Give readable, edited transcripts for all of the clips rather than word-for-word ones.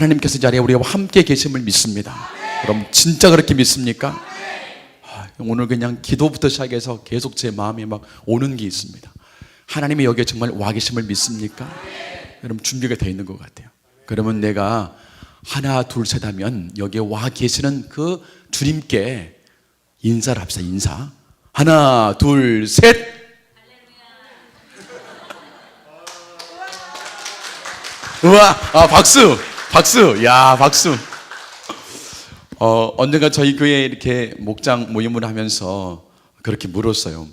하나님께서 이 자리에 우리와 함께 계심을 믿습니다. 여러분 진짜 그렇게 믿습니까? 오늘 그냥 기도부터 시작해서 계속 제 마음에 막 오는 게 있습니다. 하나님이 여기에 정말 와 계심을 믿습니까? 여러분 준비가 되어 있는 것 같아요. 그러면 내가 하나 둘 셋 하면 여기에 와 계시는 그 주님께 인사를 합시다. 인사. 하나 둘 셋. 우와, 박수, 박수, 야, 박수. 언젠가 저희 교회에 이렇게 목장 모임을 하면서 그렇게 물었어요.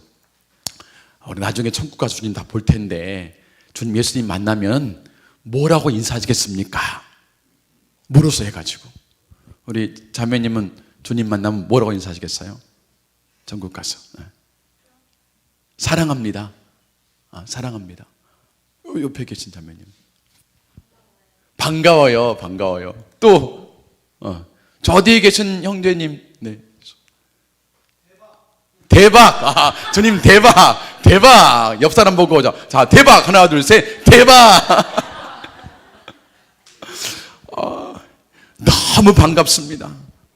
우리 나중에 천국 가서 주님 다 볼 텐데 주님 예수님 만나면 뭐라고 인사하시겠습니까? 물어서 해가지고 우리 자매님은 주님 만나면 뭐라고 인사하시겠어요? 천국 가서 사랑합니다. 사랑합니다. 옆에 계신 자매님 반가워요. 반가워요. 또 저 뒤에 계신 형제님 네. 대박. 주님 대박. 대박. 옆 사람 보고 자 대박. 하나 둘 셋 대박. 너무 반갑습니다.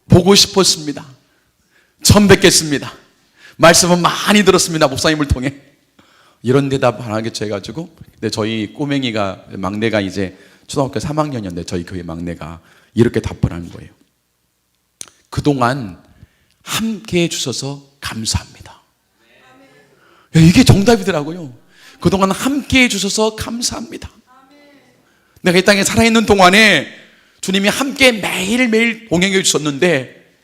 보고 싶었습니다. 처음 뵙겠습니다. 말씀은 많이 들었습니다. 목사님을 통해. 이런 대답 안 하겠죠 해가지고 근데 저희 꼬맹이가 막내가 이제 초등학교 3학년이었는데 저희 교회 막내가 이렇게 답을 하는 거예요. 그동안 함께 해주셔서 감사합니다. 이게 정답이더라고요. 그동안 함께 해주셔서 감사합니다. 내가 이 땅에 살아있는 동안에 주님이 함께 매일매일 동행해 주셨는데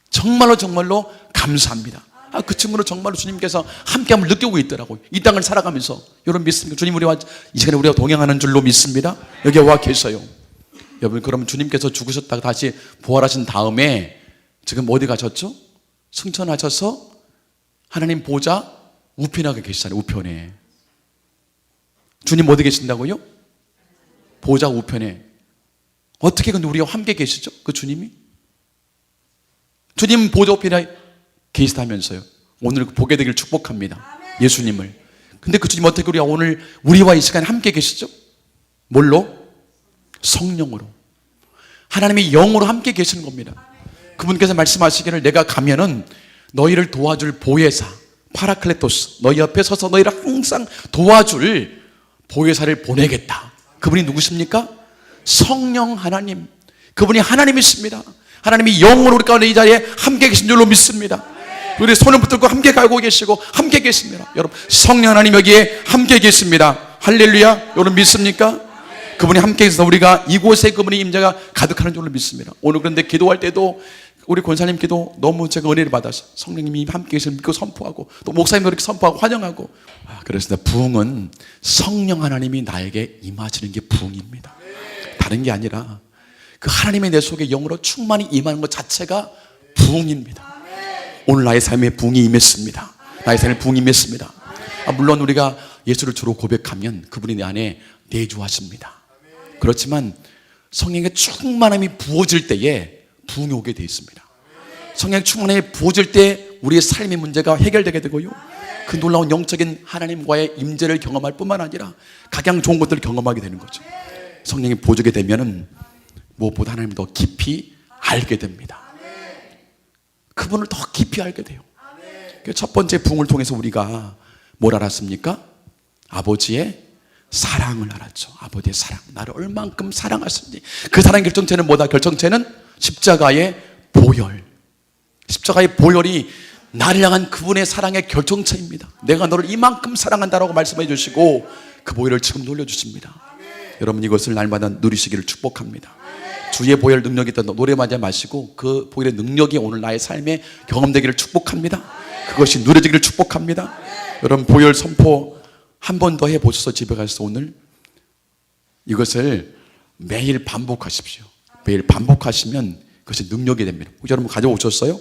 정말로 정말로 감사합니다. 그 친구는 정말로 주님께서 함께함을 느끼고 있더라고요. 이 땅을 살아가면서. 여러분 믿습니까? 주님 우리와 이 시간에 우리가 동행하는 줄로 믿습니다. 여기에 와 계셔요. 여러분 그러면 주님께서 죽으셨다가 다시 부활하신 다음에 지금 어디 가셨죠? 승천하셔서 하나님 보좌 우편에 계시잖아요. 우편에. 주님 어디 계신다고요? 보좌 우편에. 어떻게 근데 우리와 함께 계시죠? 그 주님이? 주님 보좌 우편에 계시다면서요. 오늘 보게 되길 축복합니다. 예수님을. 근데 그 주님 어떻게 우리가 오늘 우리와 이 시간에 함께 계시죠? 뭘로? 성령으로. 하나님의 영으로 함께 계시는 겁니다. 그분께서 말씀하시기를 내가 가면은 너희를 도와줄 보혜사 파라클레토스 너희 옆에 서서 너희를 항상 도와줄 보혜사를 보내겠다. 그분이 누구십니까? 성령 하나님. 그분이 하나님이십니다. 하나님이 영으로 우리 가운데 이 자리에 함께 계신 줄로 믿습니다. 우리 손을 붙들고 함께 가고 계시고 함께 계십니다. 여러분 성령 하나님 여기에 함께 계십니다. 할렐루야. 여러분 믿습니까? 그분이 함께 계셔서 우리가 이곳에 그분의 임재가 가득하는 줄로 믿습니다. 오늘 그런데 기도할 때도 우리 권사님 기도 너무 제가 은혜를 받아서 성령님이 함께 계시는 믿고 선포하고 또 목사님도 이렇게 선포하고 환영하고 그래서 부흥은 성령 하나님이 나에게 임하시는 게 부흥입니다. 다른 게 아니라 그 하나님의 내 속에 영으로 충만히 임하는 것 자체가 부흥입니다. 오늘 나의 삶에 부흥이 임했습니다. 나의 삶에 부흥이 임했습니다. 물론 우리가 예수를 주로 고백하면 그분이 내 안에 내주하십니다. 그렇지만 성령의 충만함이 부어질 때에 부흥이 오게 되어 있습니다. 성령의 충만함이 부어질 때 우리의 삶의 문제가 해결되게 되고요. 그 놀라운 영적인 하나님과의 임재를 경험할 뿐만 아니라 각양 좋은 것들을 경험하게 되는 거죠. 성령이 부어지게 되면은 무엇보다 하나님을 더 깊이 알게 됩니다. 그분을 더 깊이 알게 돼요. 첫 번째 부흥을 통해서 우리가 뭘 알았습니까? 아버지의 사랑을 알았죠. 아버지의 사랑. 나를 얼만큼 사랑하시는지. 그 사랑의 결정체는 뭐다? 결정체는 십자가의 보혈. 십자가의 보혈이 나를 향한 그분의 사랑의 결정체입니다. 내가 너를 이만큼 사랑한다라고 말씀해 주시고 그 보혈을 지금 돌려주십니다. 여러분 이것을 날마다 누리시기를 축복합니다. 주의 보혈 능력이 있다 노래마저 마시고 그 보혈의 능력이 오늘 나의 삶에 경험되기를 축복합니다. 그것이 누려지기를 축복합니다. 여러분 보혈 선포 한 번 더 해보셔서 집에 가서 오늘 이것을 매일 반복하십시오. 매일 반복하시면 그것이 능력이 됩니다. 혹시 여러분 가져오셨어요?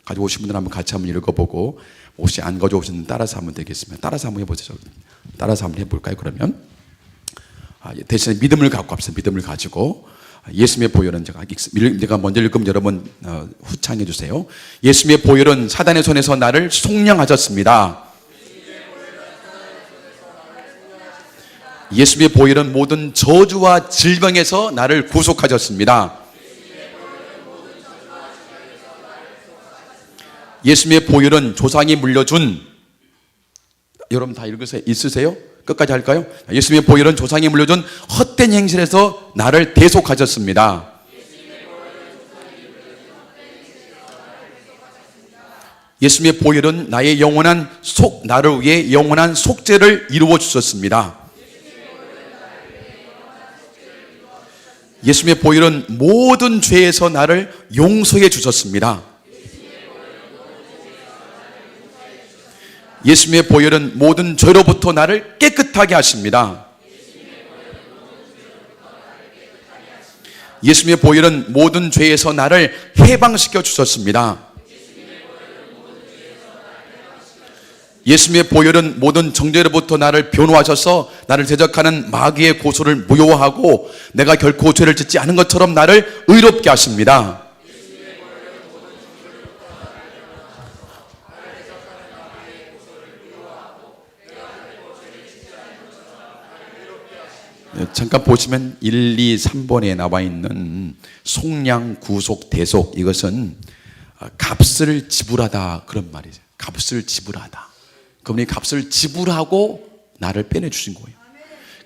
가져오신 분들 한번 같이 한번 읽어보고 혹시 안 가져오시는 따라서 하면 되겠습니다. 따라서 한번 해보세요. 따라서 한번 해볼까요? 그러면 대신에 믿음을 갖고 합시다. 믿음을 가지고 예수님의 보혈은 제가 먼저 읽으면 여러분 후창해 주세요. 예수님의 보혈은 사단의 손에서 나를 속량하셨습니다. 예수님의 보혈은 모든 저주와 질병에서 나를 구속하셨습니다. 예수님의 보혈은 조상이 물려준, 여러분 다 읽으세요? 있으세요? 끝까지 할까요? 예수님의 보혈은 조상이 물려준 헛된 행실에서 나를 대속하셨습니다. 예수님의 보혈은 나의 영원한 나를 위해 영원한 속죄를 이루어 주셨습니다. 예수님의 보혈은 모든 죄에서 나를 용서해 주셨습니다. 예수님의 보혈은 모든 죄로부터 나를 깨끗하게 하십니다. 예수님의 보혈은 모든 죄에서 나를 해방시켜 주셨습니다. 예수님의 보혈은 모든 정죄로부터 나를 변호하셔서 나를 대적하는 마귀의 고소를 무효화하고 내가 결코 죄를 짓지 않은 것처럼 나를 의롭게 하십니다. 잠깐 보시면 1, 2, 3번에 나와 있는 속량, 구속, 대속, 이것은 값을 지불하다 그런 말이죠. 값을 지불하다. 그분이 값을 지불하고 나를 빼내주신 거예요.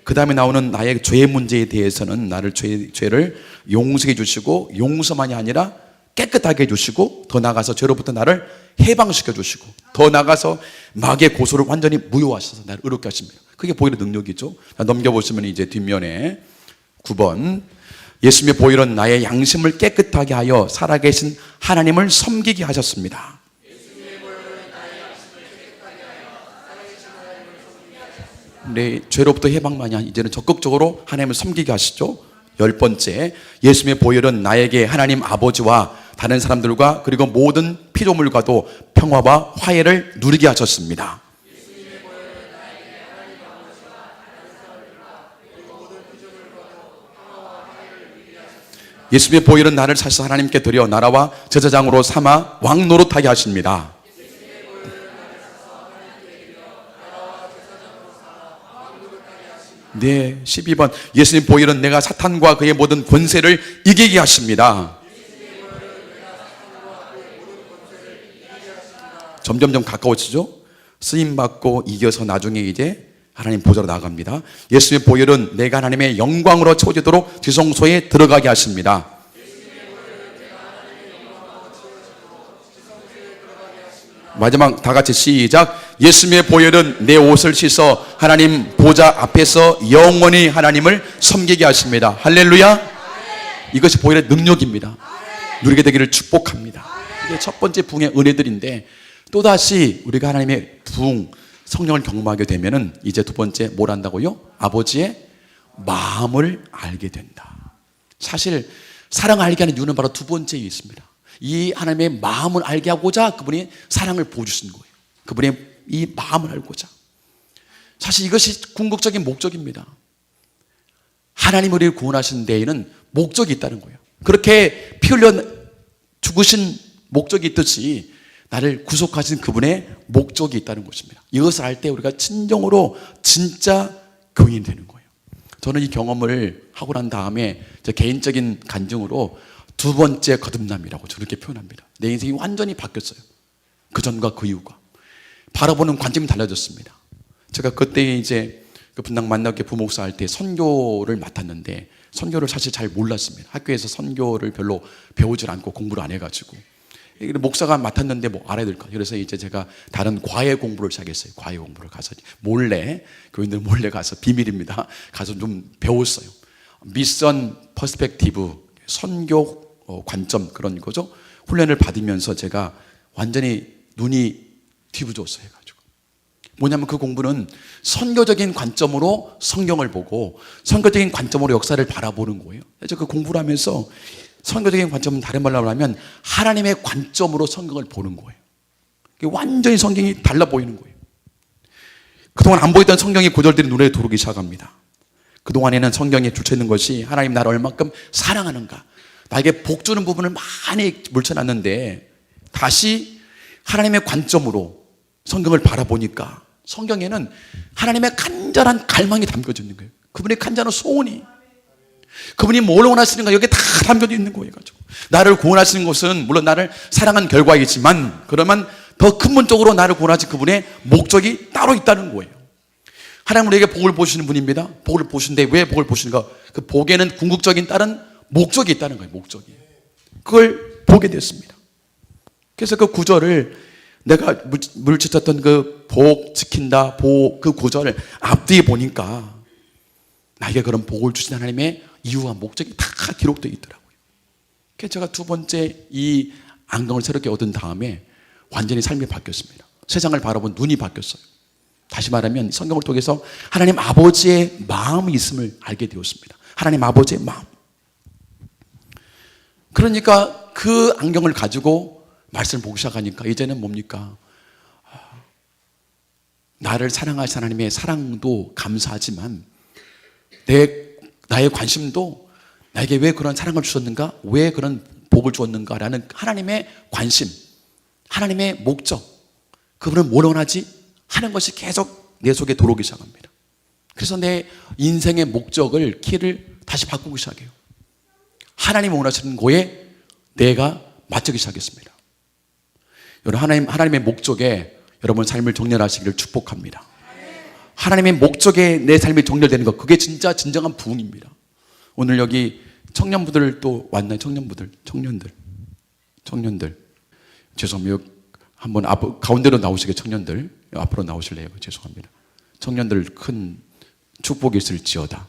그 다음에 나오는 나의 죄 문제에 대해서는 나를 죄를 용서해 주시고, 용서만이 아니라 깨끗하게 해주시고, 더 나아가서 죄로부터 나를 해방시켜 주시고, 더 나아가서 마귀의 고소를 완전히 무효하셔서 나를 의롭게 하십니다. 그게 보혈의 능력이죠. 넘겨보시면 이제 뒷면에 9번, 예수님의 보혈은 나의 양심을 깨끗하게 하여 살아계신 하나님을 섬기게 하셨습니다. 내 죄로부터 해방만이 아니라 이제는 적극적으로 하나님을 섬기게 하시죠. 10번째, 예수님의 보혈은 나에게 하나님 아버지와 다른 사람들과 그리고 모든 피조물과도 평화와 화해를 누리게 하셨습니다. 예수님의 보혈은 나를 사실 하나님께 드려 나라와 제사장으로 삼아 왕 노릇하게 하십니다. 네, 12번, 예수님 보혈은 내가 사탄과 그의 모든 권세를 이기게 하십니다. 점점점 가까워지죠. 쓰임받고 이겨서 나중에 이제 하나님 보좌로 나아갑니다. 예수님의 보혈은 내가 하나님의 영광으로 채워지도록 지성소에 들어가게 하십니다. 마지막 다 같이 시작. 예수님의 보혈은 내 옷을 씻어 하나님 보좌 앞에서 영원히 하나님을 섬기게 하십니다. 할렐루야. 이것이 보혈의 능력입니다. 누리게 되기를 축복합니다. 이게 첫 번째 부흥의 은혜들인데, 또다시 우리가 하나님의 부흥 성령을 경험하게 되면은 이제 두 번째 뭘 한다고요? 아버지의 마음을 알게 된다. 사실 사랑을 알게 하는 이유는 바로 두 번째에 있습니다. 이 하나님의 마음을 알게 하고자 그분이 사랑을 보여주신 거예요. 그분의 이 마음을 알고자. 사실 이것이 궁극적인 목적입니다. 하나님 우리를 구원하신 데에는 목적이 있다는 거예요. 그렇게 피 흘려 죽으신 목적이 있듯이 나를 구속하신 그분의 목적이 있다는 것입니다. 이것을 알 때 우리가 진정으로 진짜 교인이 되는 거예요. 저는 이 경험을 하고 난 다음에 제 개인적인 간증으로 두 번째 거듭남이라고 저는 이렇게 표현합니다. 내 인생이 완전히 바뀌었어요. 그 전과 그 이후가. 바라보는 관점이 달라졌습니다. 제가 그때 이제 그 분당 만나게 부목사 할 때 선교를 맡았는데, 선교를 사실 잘 몰랐습니다. 학교에서 선교를 별로 배우질 않고 공부를 안 해가지고. 목사가 맡았는데 뭐 알아야 될까? 그래서 이제 제가 다른 과외 공부를 시작했어요. 과외 공부를 가서 몰래, 교인들 몰래 가서, 비밀입니다, 가서 좀 배웠어요. 미션 퍼스펙티브, 선교 관점, 그런 거죠. 훈련을 받으면서 제가 완전히 눈이 뒤부졌어요. 해가지고 뭐냐면 그 공부는 선교적인 관점으로 성경을 보고 선교적인 관점으로 역사를 바라보는 거예요. 그래서 그 공부를 하면서 선교적인 관점은 다른 말로 하면 하나님의 관점으로 성경을 보는 거예요. 완전히 성경이 달라 보이는 거예요. 그동안 안 보였던 성경의 구절들이 눈에 들어오기 시작합니다. 그동안에는 성경에 주체있는 것이 하나님 나를 얼마큼 사랑하는가, 나에게 복 주는 부분을 많이 물쳐놨는데, 다시 하나님의 관점으로 성경을 바라보니까 성경에는 하나님의 간절한 갈망이 담겨져 있는 거예요. 그분의 간절한 소원이, 그분이 뭘 원하시는가 여기에 다 담겨져 있는 거예요. 나를 구원하시는 것은 물론 나를 사랑한 결과이지만, 그러면 더 근본적으로 나를 구원하신 그분의 목적이 따로 있다는 거예요. 하나님 우리에게 복을 보시는 분입니다. 복을 보시는데 왜 복을 보시는가? 그 복에는 궁극적인 다른 목적이 있다는 거예요. 목적이. 그걸 보게 됐습니다. 그래서 그 구절을 내가 물질쳤던 그 복 지킨다, 그 구절을 앞뒤에 보니까 나에게 그런 복을 주신 하나님의 이유와 목적이 다 기록되어 있더라고요. 그래서 제가 두 번째 이 안경을 새롭게 얻은 다음에 완전히 삶이 바뀌었습니다. 세상을 바라본 눈이 바뀌었어요. 다시 말하면 성경을 통해서 하나님 아버지의 마음이 있음을 알게 되었습니다. 하나님 아버지의 마음. 그러니까 그 안경을 가지고 말씀을 보기 시작하니까 이제는 뭡니까? 나를 사랑하신 하나님의 사랑도 감사하지만 나의 관심도 나에게 왜 그런 사랑을 주셨는가? 왜 그런 복을 주었는가라는 하나님의 관심, 하나님의 목적, 그분은 뭘 원하지? 하는 것이 계속 내 속에 들어오기 시작합니다. 그래서 내 인생의 목적을, 키를 다시 바꾸기 시작해요. 하나님이 원하시는 거에 내가 맞추기 시작했습니다. 여러분, 하나님의 목적에 여러분 삶을 정렬하시기를 축복합니다. 하나님의 목적에 내 삶이 정렬되는 것, 그게 진짜 진정한 부흥입니다. 오늘 여기 청년분들 또 왔나요? 청년들. 죄송합니다. 한번 가운데로 나오시게. 청년들 앞으로 나오실래요? 죄송합니다. 청년들 큰 축복이 있을지어다.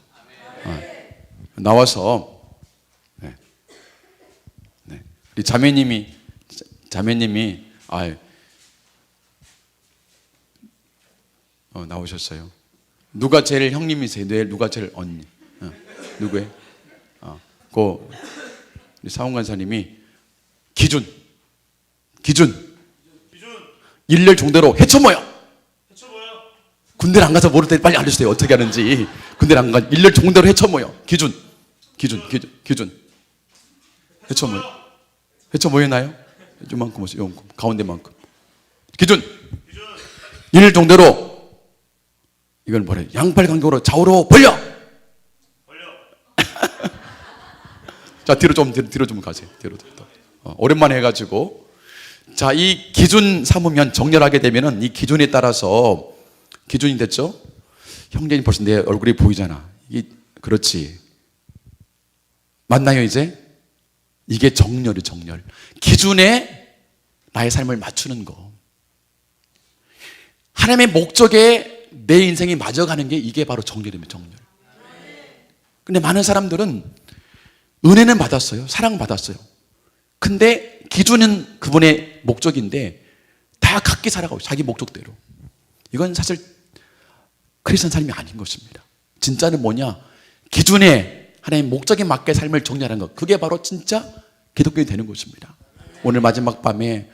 나와서 우리 자매님이 나오셨어요. 누가 제일 형님이세요? 누가 제일 언니? 누구예요? 우리 사원관사님이 기준 일렬 종대로 헤쳐모여. 군대를 안 가서 모를 때 빨리 알려주세요. 어떻게 하는지. 군대를 안 가, 일렬 종대로 헤쳐모여. 기준 헤쳐모였나요? 요만큼 오세요. 가운데만큼. 기준 일렬 종대로, 이걸 뭐래? 양팔 간격으로 좌우로 벌려. 자, 뒤로 좀 가세요. 뒤로. 오랜만에 해가지고. 자, 이 기준 삼으면, 정렬하게 되면은 이 기준에 따라서, 기준이 됐죠? 형제님 벌써 내 얼굴이 보이잖아. 그렇지. 맞나요, 이제? 이게 정렬이 정렬. 기준에 나의 삶을 맞추는 거. 하나님의 목적에 내 인생이 맞아가는 게 이게 바로 정렬입니다, 정렬. 근데 많은 사람들은 은혜는 받았어요. 사랑받았어요. 근데 기준은 그분의 목적인데 다 각기 살아가고 자기 목적대로. 이건 사실 크리스천 삶이 아닌 것입니다. 진짜는 뭐냐? 기준에 하나님의 목적에 맞게 삶을 정리하는 것. 그게 바로 진짜 기독교인이 되는 것입니다. 오늘 마지막 밤에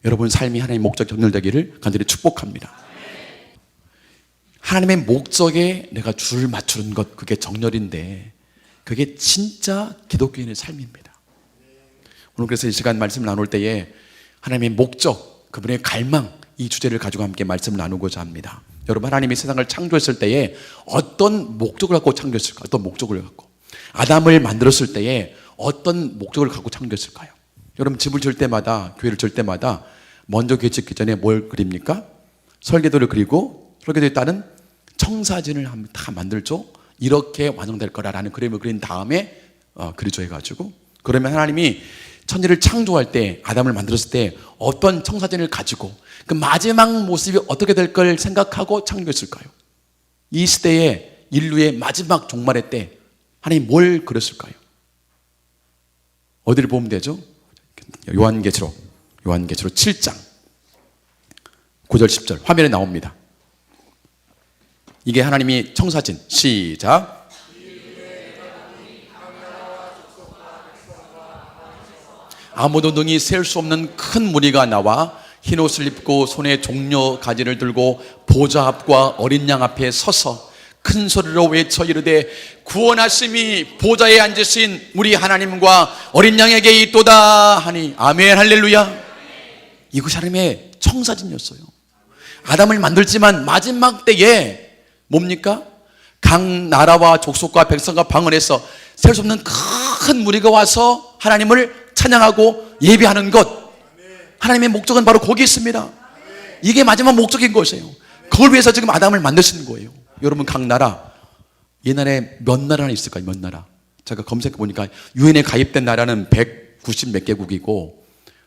여러분 삶이 하나님의 목적 정렬되기를 간절히 축복합니다. 하나님의 목적에 내가 줄을 맞추는 것, 그게 정렬인데 그게 진짜 기독교인의 삶입니다. 오늘 그래서 이 시간 말씀을 나눌 때에 하나님의 목적, 그분의 갈망, 이 주제를 가지고 함께 말씀을 나누고자 합니다. 여러분, 하나님이 세상을 창조했을 때에 어떤 목적을 갖고 창조했을까? 어떤 목적을 갖고 아담을 만들었을 때에 어떤 목적을 갖고 창조했을까요? 여러분, 집을 질 때마다, 교회를 질 때마다 먼저 교회 짓기 전에 뭘 그립니까? 설계도를 그리고 설계도에 따른 청사진을 다 만들죠. 이렇게 완성될 거라는 그림을 그린 다음에 그리죠 해가지고, 그러면 하나님이 천지를 창조할 때, 아담을 만들었을 때 어떤 청사진을 가지고 그 마지막 모습이 어떻게 될 걸 생각하고 창조했을까요? 이 시대의 인류의 마지막 종말의 때 하나님 뭘 그렸을까요? 어디를 보면 되죠? 요한계시록 7장 9절 10절 화면에 나옵니다. 이게 하나님이 청사진. 시작. 아무도 능히 셀 수 없는 큰 무리가 나와 흰옷을 입고 손에 종려 가지를 들고 보좌 앞과 어린 양 앞에 서서 큰 소리로 외쳐 이르되 구원하심이 보좌에 앉으신 우리 하나님과 어린 양에게 있도다 하니. 아멘, 할렐루야. 이것이 하나님의 청사진이었어요. 아담을 만들지만 마지막 때에 뭡니까? 각 나라와 족속과 백성과 방언에서 셀 수 없는 큰 무리가 와서 하나님을 찬양하고 예배하는 것, 하나님의 목적은 바로 거기 있습니다. 이게 마지막 목적인 것이에요. 그걸 위해서 지금 아담을 만드시는 거예요. 여러분, 각 나라, 옛날에 몇 나라나 있을까요? 몇 나라? 제가 검색해 보니까 유엔에 가입된 나라는 190 몇 개국이고,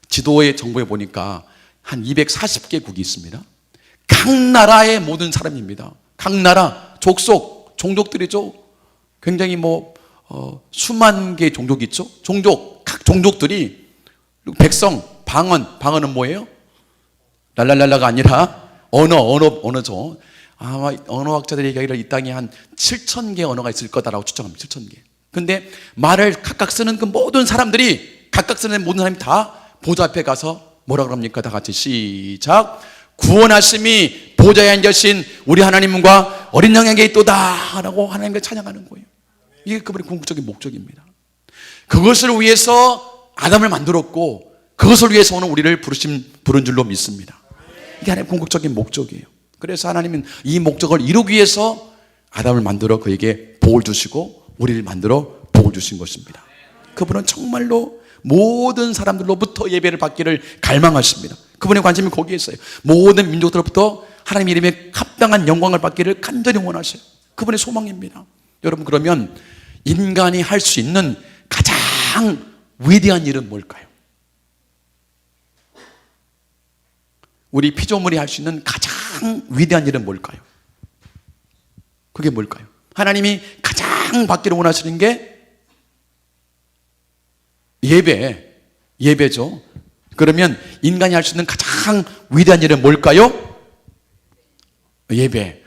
지도의 정보에 보니까 한 240개국이 있습니다. 각 나라의 모든 사람입니다. 각 나라, 족속, 종족들이죠. 굉장히 수만 개의 종족이 있죠. 각 종족들이, 백성, 방언은 뭐예요? 랄랄랄라가 아니라 언어죠. 아마 언어학자들이 얘기하기를 이 땅에 한 7,000개 언어가 있을 거다라고 추정합니다. 7,000개. 근데 말을 각각 쓰는 그 모든 사람들이, 각각 쓰는 모든 사람이 다 보좌 앞에 가서 뭐라 그럽니까? 다 같이 시작. 구원하심이 보좌에 앉으신 우리 하나님과 어린 양에게 있도다 라고 하나님께 찬양하는 거예요. 이게 그분의 궁극적인 목적입니다. 그것을 위해서 아담을 만들었고, 그것을 위해서 오늘 우리를 부른 줄로 믿습니다. 이게 하나님의 궁극적인 목적이에요. 그래서 하나님은 이 목적을 이루기 위해서 아담을 만들어 그에게 복을 주시고 우리를 만들어 복을 주신 것입니다. 그분은 정말로 모든 사람들로부터 예배를 받기를 갈망하십니다. 그분의 관심이 거기에 있어요. 모든 민족들로부터 하나님 이름에 합당한 영광을 받기를 간절히 원하셔요. 그분의 소망입니다. 여러분, 그러면 인간이 할 수 있는 가장 위대한 일은 뭘까요? 우리 피조물이 할 수 있는 가장 위대한 일은 뭘까요? 그게 뭘까요? 하나님이 가장 받기를 원하시는 게 예배죠. 그러면 인간이 할 수 있는 가장 위대한 일은 뭘까요? 예배.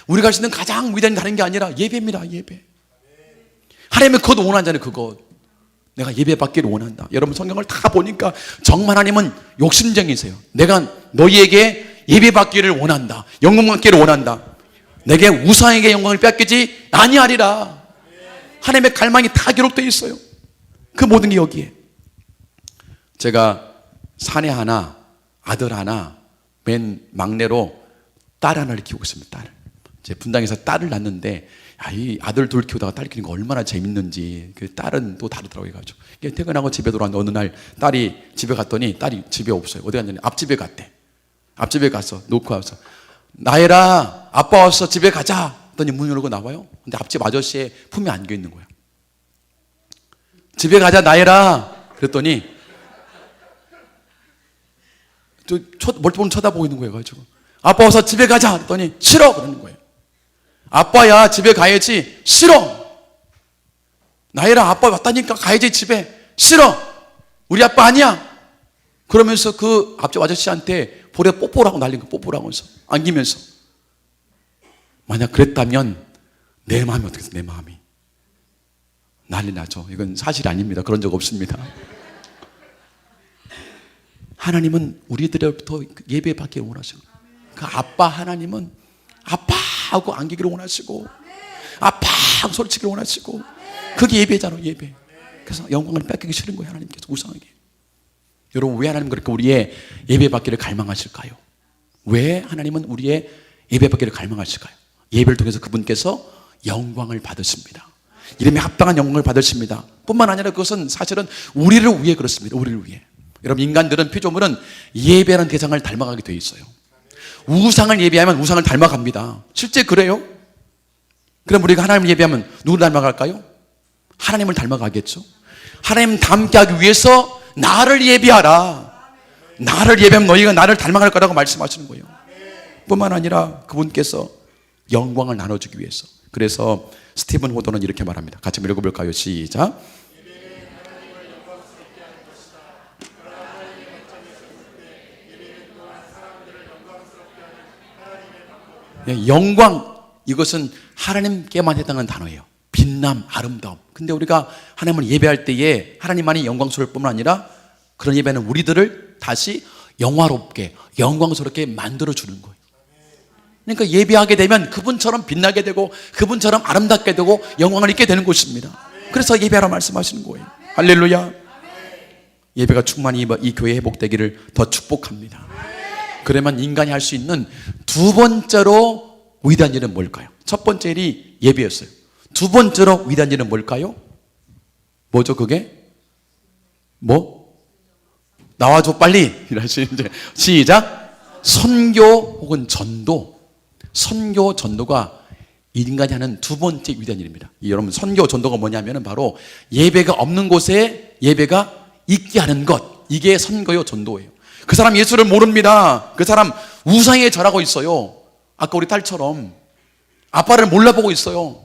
우리가 할 수 있는 가장 위대한 일 다른 게 아니라 예배입니다. 예배. 하나님은 그것 원하잖아요. 그것. 내가 예배 받기를 원한다. 여러분, 성경을 다 보니까 정말 하나님은 욕심쟁이세요. 내가 너희에게 예배 받기를 원한다. 영광 받기를 원한다. 내게 우상에게 영광을 뺏기지 아니하리라. 하나님의 갈망이 다 기록되어 있어요. 그 모든 게 여기에. 제가 사내 하나, 아들 하나, 맨 막내로 딸 하나를 키우고 있습니다. 딸. 제 분당에서 딸을 낳는데, 이 아들 둘 키우다가 딸 키우는 거 얼마나 재밌는지. 그 딸은 또 다르더라고요. 해가지고 퇴근하고 집에 돌아왔는데 어느 날 딸이 집에 갔더니 딸이 집에 없어요. 어디 갔냐니 앞집에 갔대. 앞집에 가서 놓고 와서, 나혜라, 아빠 왔어, 집에 가자 했더니 문 열고 나와요. 근데 앞집 아저씨의 품에 안겨 있는 거야. 집에 가자, 나혜라 그랬더니 멀뚱멀뚱 쳐다보고 있는 거예요. 가지고 아빠 와서 집에 가자 했더니 싫어 그러는 거예요. 아빠야, 집에 가야지. 싫어. 나혜라, 아빠 왔다니까 가야지. 집에. 싫어. 우리 아빠 아니야. 그러면서 그 앞집 아저씨한테 볼에 뽀뽀라고 날린 거. 뽀뽀라고 해서 안기면서. 만약 그랬다면 내 마음이 어떻게 됐어? 내 마음이 난리 나죠. 이건 사실이 아닙니다. 그런 적 없습니다. 하나님은 우리들로부터 예배 받기를 원하시고, 그 아빠 하나님은 아파하고 안기기를 원하시고, 아파하고 소리치기를 원하시고, 그게 예배잖아요. 예배. 그래서 영광을 뺏기기 싫은 거예요. 하나님께서 우상에게. 여러분, 왜 하나님 그렇게 우리의 예배 받기를 갈망하실까요? 왜 하나님은 우리의 예배 받기를 갈망하실까요? 예배를 통해서 그분께서 영광을 받으십니다. 이름에 합당한 영광을 받으십니다. 뿐만 아니라 그것은 사실은 우리를 위해 그렇습니다. 우리를 위해. 여러분, 인간들은, 피조물은 예배라는 대상을 닮아가게 돼 있어요. 우상을 예배하면 우상을 닮아갑니다. 실제 그래요. 그럼 우리가 하나님을 예배하면 누구를 닮아갈까요? 하나님을 닮아가겠죠. 하나님 닮게 하기 위해서 나를 예배하라. 나를 예배하면 너희가 나를 닮아갈 거라고 말씀하시는 거예요. 뿐만 아니라 그분께서 영광을 나눠주기 위해서. 그래서 스티븐 호도는 이렇게 말합니다. 같이 한번 읽어볼까요? 시작. 영광, 이것은 하나님께만 해당하는 단어예요. 빛남, 아름다움. 근데 우리가 하나님을 예배할 때에 하나님만이 영광스러울 뿐만 아니라 그런 예배는 우리들을 다시 영화롭게, 영광스럽게 만들어주는 거예요. 그러니까 예배하게 되면 그분처럼 빛나게 되고 그분처럼 아름답게 되고 영광을 입게 되는 것입니다. 그래서 예배하라 말씀하시는 거예요. 할렐루야. 예배가 충만히 이 교회 회복되기를 더 축복합니다. 그러면 인간이 할 수 있는 두 번째로 위대한 일은 뭘까요? 첫 번째 일이 예배였어요. 두 번째로 위대한 일은 뭘까요? 뭐죠 그게? 뭐? 나와줘 빨리. 시작. 선교 혹은 전도. 선교 전도가 인간이 하는 두 번째 위대한 일입니다. 여러분 선교 전도가 뭐냐면 바로 예배가 없는 곳에 예배가 있게 하는 것. 이게 선교요 전도예요. 그 사람 예수를 모릅니다. 그 사람 우상에 절하고 있어요. 아까 우리 딸처럼 아빠를 몰라보고 있어요.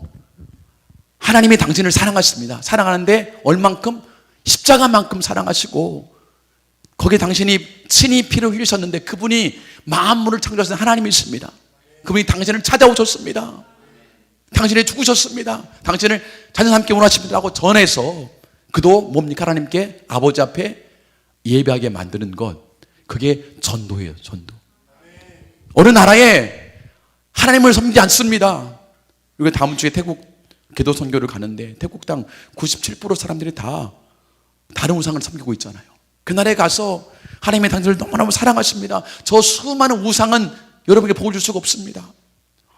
하나님이 당신을 사랑하십니다. 사랑하는데 얼만큼? 십자가만큼 사랑하시고 거기에 당신이 친히 피를 흘리셨는데 그분이 만물을 창조하신 하나님이십니다. 그분이 당신을 찾아오셨습니다. 당신이 죽으셨습니다. 당신을 자녀와 함께 원하십니다라고 전해서 그도 뭡니까? 하나님께 아버지 앞에 예배하게 만드는 것. 그게 전도예요. 전도. 어느 나라에 하나님을 섬기지 않습니다. 그리고 다음 주에 태국 기도 선교를 가는데 태국 땅 97% 사람들이 다 다른 우상을 섬기고 있잖아요. 그 나라에 가서 하나님의 당신을 너무너무 사랑하십니다. 저 수많은 우상은 여러분에게 복을 줄 수가 없습니다.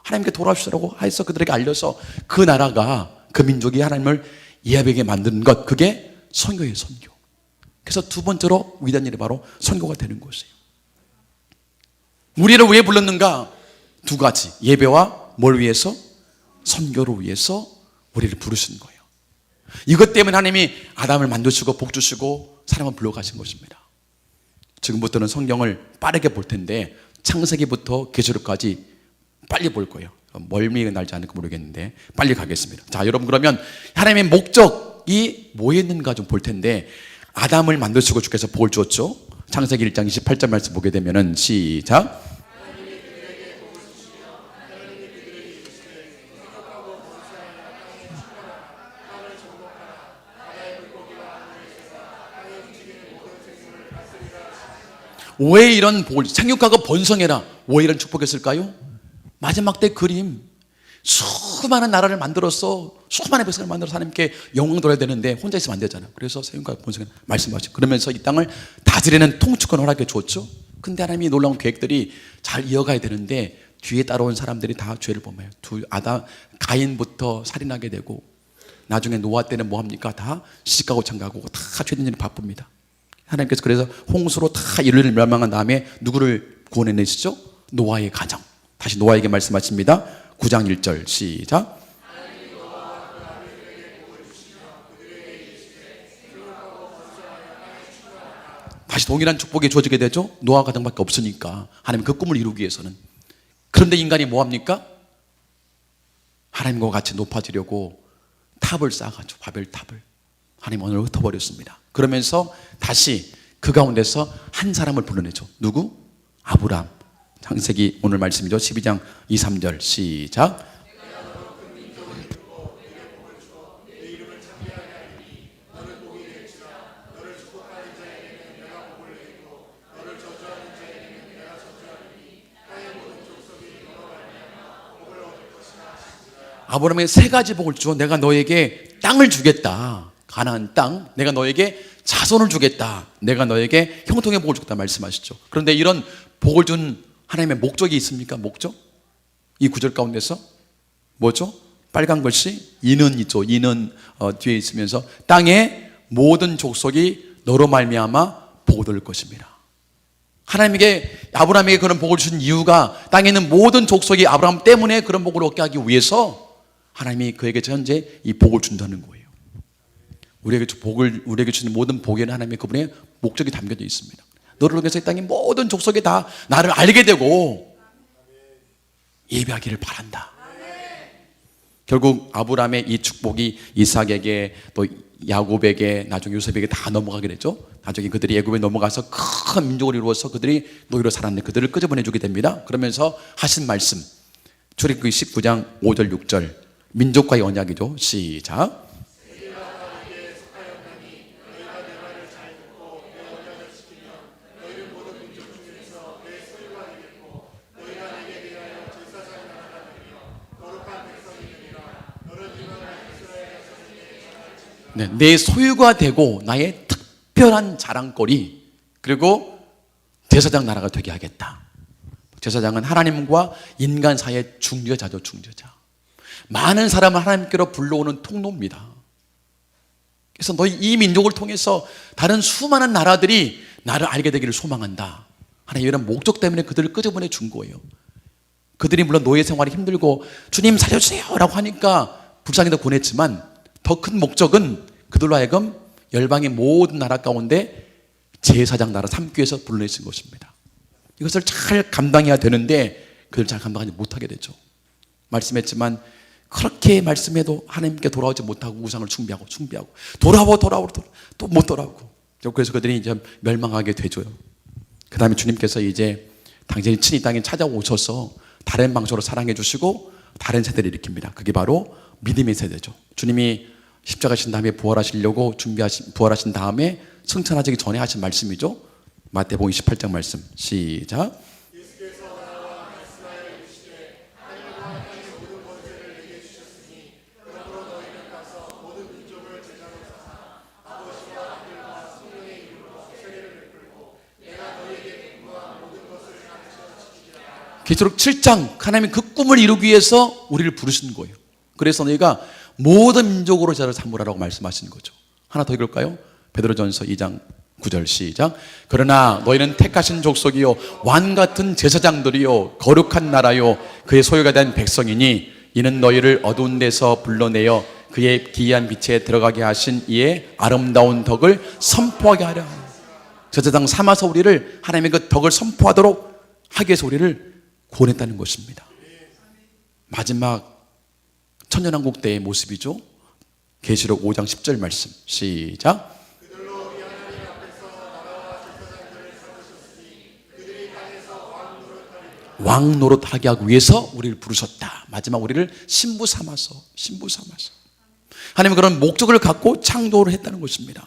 하나님께 돌아오시라고 해서 그들에게 알려서 그 나라가 그 민족이 하나님을 예배하게 만드는 것. 그게 선교예요. 선교. 그래서 두 번째로 위대한 일이 바로 선교가 되는 것이에요. 우리를 왜 불렀는가? 두 가지. 예배와 뭘 위해서? 선교를 위해서 우리를 부르신 거예요. 이것 때문에 하나님이 아담을 만드시고 복 주시고 사람을 불러가신 것입니다. 지금부터는 성경을 빠르게 볼 텐데 창세기부터 계시록까지 빨리 볼 거예요. 멀미가 날지 않을까 모르겠는데 빨리 가겠습니다. 자, 여러분 그러면 하나님의 목적이 뭐였는가 좀 볼 텐데 아담을 만드시고 주께서 복을 주었죠. 창세기 1장 28절 말씀 보게 되면은 시작. 왜 이런 복을 생육하고 번성해라 왜 이런 축복했을까요? 마지막 때 그림 수많은 나라를 만들어서 수많은 백성을 만들어서 하나님께 영광 돌아야 되는데 혼자 있으면 안 되잖아요. 그래서 생육하고 번성해라 말씀하시고 그러면서 이 땅을 다스리는 통치권 허락해 주었죠. 근데 하나님이 놀라운 계획들이 잘 이어가야 되는데 뒤에 따라온 사람들이 다 죄를 범해요. 가인부터 살인하게 되고 나중에 노아 때는 뭐합니까? 다 시집가고 장가고 다 죄된 일이 바쁩니다. 하나님께서 그래서 홍수로 다 인류를 멸망한 다음에 누구를 구원해내시죠? 노아의 가정. 다시 노아에게 말씀하십니다. 9장 1절 시작. 다시 동일한 축복이 주어지게 되죠. 노아 가정밖에 없으니까 하나님 그 꿈을 이루기 위해서는. 그런데 인간이 뭐합니까? 하나님과 같이 높아지려고 탑을 쌓아가지고 바벨탑을 하나님 오늘 흩어버렸습니다. 그러면서 다시 그 가운데서 한 사람을 불러내죠. 누구? 아브람. 창세기 오늘 말씀이죠. 12장 2, 3절 시작. 아브라함에게 세 가지 복을 주어 내가 너에게 땅을 주겠다. 가나안 땅. 내가 너에게 자손을 주겠다. 내가 너에게 형통의 복을 주겠다 말씀하시죠. 그런데 이런 복을 준 하나님의 목적이 있습니까? 목적? 이 구절 가운데서 뭐죠? 빨간 글씨 이는 있죠. 이는 뒤에 있으면서 땅의 모든 족속이 너로 말미암아 복을 얻을 것입니다. 하나님에게 아브라함에게 그런 복을 주신 이유가 땅에 있는 모든 족속이 아브라함 때문에 그런 복을 얻게 하기 위해서 하나님이 그에게 현재 이 복을 준다는 거예요. 우리에게 주는 모든 복에는 하나님의 그분의 목적이 담겨져 있습니다. 너를 통해서 이 땅의 모든 족속이 다 나를 알게 되고 예배하기를 바란다. 결국 아브라함의 이 축복이 이삭에게 또 야곱에게 나중에 요셉에게 다 넘어가게 되죠. 나중에 그들이 애굽에 넘어가서 큰 민족을 이루어서 그들이 노예로 살았는데 그들을 끄집어내주게 됩니다. 그러면서 하신 말씀 출애굽기 19장 5절 6절 민족과의 언약이죠. 시작. 네, 내 소유가 되고 나의 특별한 자랑거리 그리고 제사장 나라가 되게 하겠다. 제사장은 하나님과 인간 사이의 중재자죠, 중재자. 많은 사람을 하나님께로 불러오는 통로입니다. 그래서 너희 이 민족을 통해서 다른 수많은 나라들이 나를 알게 되기를 소망한다. 하나님 이런 목적 때문에 그들을 끄집어내 준 거예요. 그들이 물론 노예 생활이 힘들고 주님 살려주세요 라고 하니까 불쌍히도 보냈지만 더 큰 목적은 그들로 하여금 열방의 모든 나라 가운데 제사장 나라 삼기 위해서 불러내신 것입니다. 이것을 잘 감당해야 되는데 그들 잘 감당하지 못하게 되죠. 말씀했지만 그렇게 말씀해도 하나님께 돌아오지 못하고 우상을 숭배하고 돌아오고 또 못 돌아오고, 그래서 그들이 이제 멸망하게 되죠. 그 다음에 주님께서 이제 당신이 친히 땅에 찾아오셔서 다른 방식으로 사랑해 주시고 다른 세대를 일으킵니다. 그게 바로 믿음의 세대죠. 주님이 십자가신 다음에 부활하시려고 부활하신 다음에 승천하시기 전에 하신 말씀이죠. 마태복음 28장 말씀 시작. 계시록 7장 하나님이 그 꿈을 이루기 위해서 우리를 부르신 거예요. 그래서 너희가 모든 민족으로 제자를 삼으라고 말씀하시는 거죠. 하나 더 읽을까요? 베드로전서 2장 9절 시작. 그러나 너희는 택하신 족속이요 왕 같은 제사장들이요 거룩한 나라요 그의 소유가 된 백성이니 이는 너희를 어두운 데서 불러내어 그의 기이한 빛에 들어가게 하신 이의 아름다운 덕을 선포하게 하려 하니. 제사장 삼아서 우리를 하나님의 그 덕을 선포하도록 하기 위해서 우리를 구원했다는 것입니다. 마지막 천년왕국 때의 모습이죠. 계시록 5장 10절 말씀 시작. 왕 노릇하게 하기 위해서 우리를 부르셨다. 마지막 우리를 신부 삼아서 하나님은 그런 목적을 갖고 창조를 했다는 것입니다.